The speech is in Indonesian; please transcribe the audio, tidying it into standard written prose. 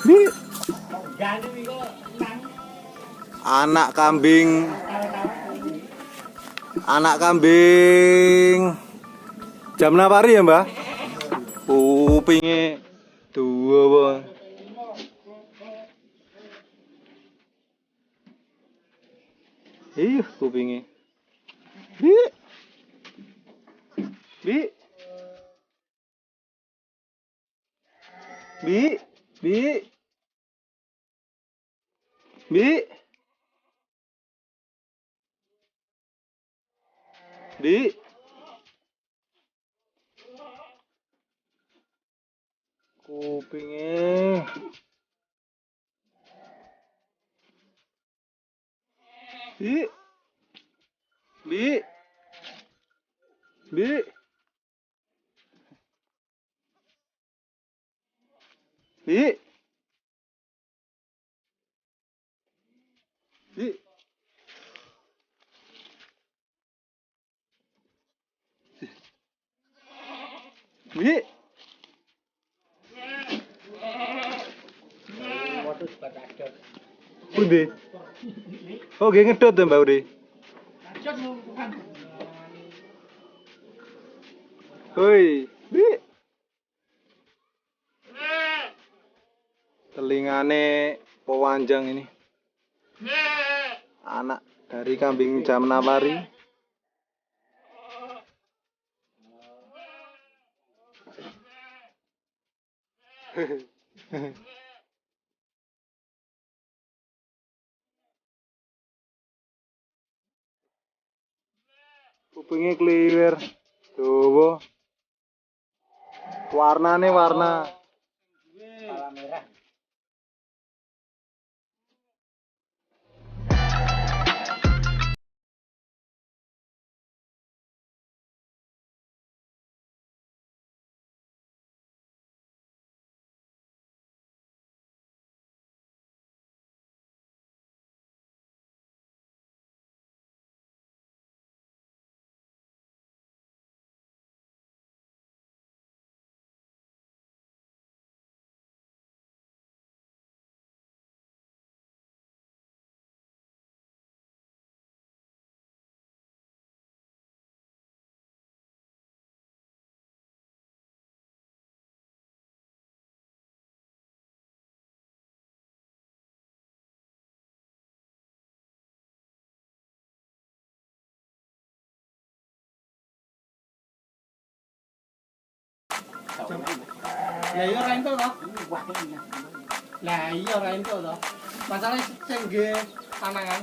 Bi. Anak kambing. Anak kambing. Jam Nawari ya, Mbah? Kupinge dua, Bang. Iya, kupinge. Bi. Bi. Bi. Bi. Bi. Bi. Kupinge. Bi. Bi. Bi. Bi. Bi. Bi. Udah. Oh, gak ngedot ya, Mbak Udi? Hoi, Bi. Telingane pewanjang ini. Anak dari kambing Jam Nawari. Kupingnya kliwer. Coba. Warnane warna merah. Lah iya ora entuk to? Lah iya ora entuk to. Masalahe sing nggih panangan